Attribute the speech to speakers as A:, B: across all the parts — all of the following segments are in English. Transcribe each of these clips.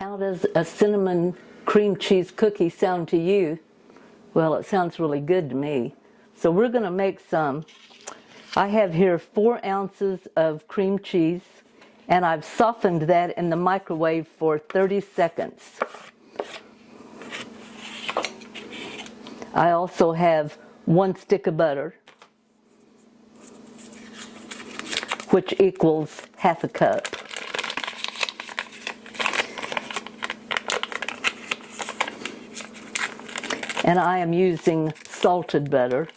A: How does a cinnamon cream cheese cookie sound to you? Well, it sounds really good to me. So we're going to make some. I have here 4 ounces of cream cheese, and I've softened that in the microwave for 30 seconds. I also have 1 stick of butter, which equals half a cup. And I am using salted butter.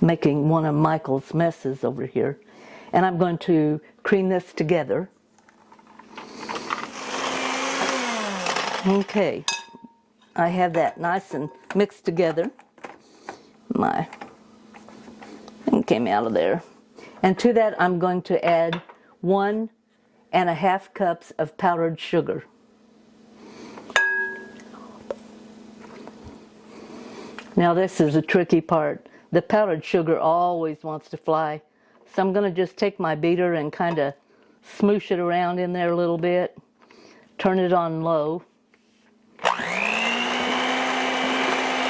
A: Making one of Michael's messes over here. And I'm going to cream this together. Okay, I have that nice and mixed together. It came out of there. And to that I'm going to add 1.5 cups of powdered sugar. Now this is a tricky part. The powdered sugar always wants to fly. So I'm going to just take my beater and kind of smoosh it around in there a little bit. Turn it on low.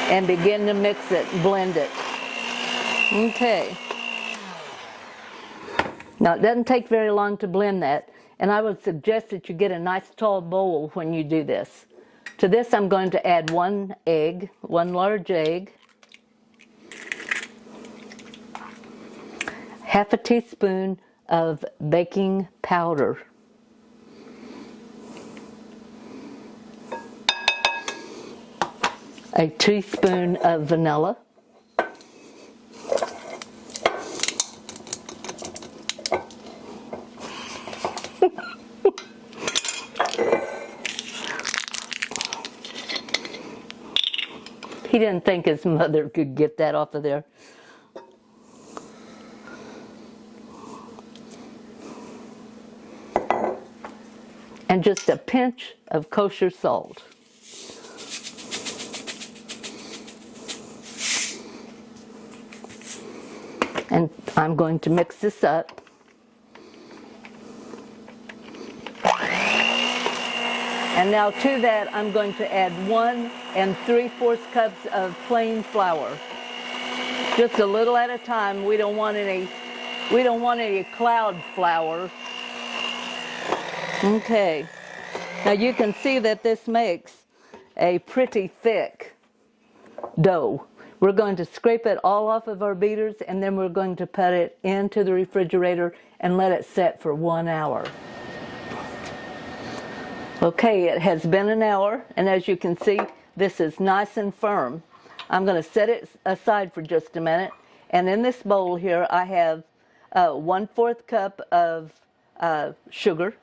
A: And begin to mix it, blend it. Okay. Now it doesn't take very long to blend that, and I would suggest that you get a nice tall bowl when you do this. To this I'm going to add 1 egg, 1 large egg, half a teaspoon of baking powder, a teaspoon of vanilla, he didn't think his mother could get that off of there. And just a pinch of kosher salt. And I'm going to mix this up. And now to that I'm going to add 1 3/4 cups of plain flour. Just a little at a time. We don't want any cloud flour. Okay. Now you can see that this makes a pretty thick dough. We're going to scrape it all off of our beaters, and then we're going to put it into the refrigerator and let it set for 1 hour. Okay, it has been an hour, and as you can see, this is nice and firm. I'm going to set it aside for just a minute, and in this bowl here I have 1/4 cup of sugar,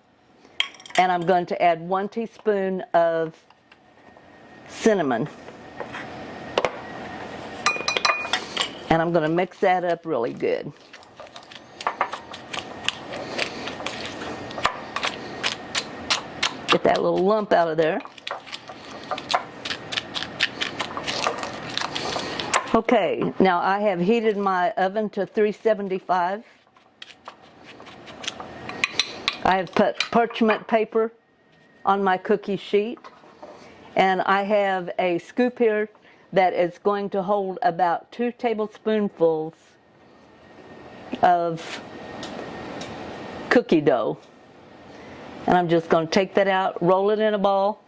A: and I'm going to add 1 teaspoon of cinnamon. And I'm going to mix that up really good. Get that little lump out of there. Okay, now I have heated my oven to 375. I have put parchment paper on my cookie sheet, and I have a scoop here that is going to hold about 2 tablespoonfuls of cookie dough. And I'm just going to take that out, roll it in a ball,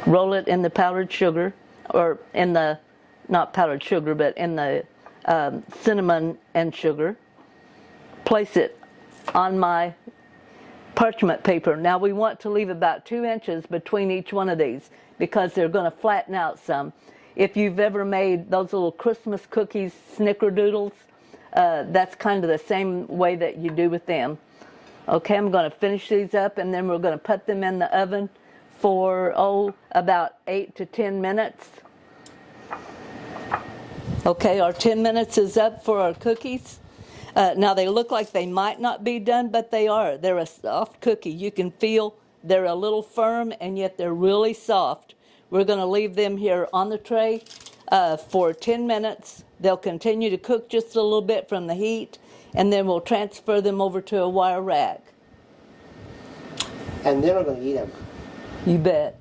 A: roll it in the powdered sugar, or in the, not powdered sugar, but in the cinnamon and sugar. Place it on my parchment paper. Now we want to leave about 2 inches between each one of these because they're going to flatten out some. If you've ever made those little Christmas cookies, snickerdoodles, that's kind of the same way that you do with them. Okay, I'm going to finish these up, and then we're going to put them in the oven for, about 8 to 10 minutes. Okay, our 10 minutes is up for our cookies. Now they look like they might not be done, but they are. They're a soft cookie. You can feel they're a little firm, and yet they're really soft. we're going to leave them here on the tray for 10 minutes. They'll continue to cook just a little bit from the heat, and then we'll transfer them over to a wire rack.
B: And then we're going to eat them.
A: You bet.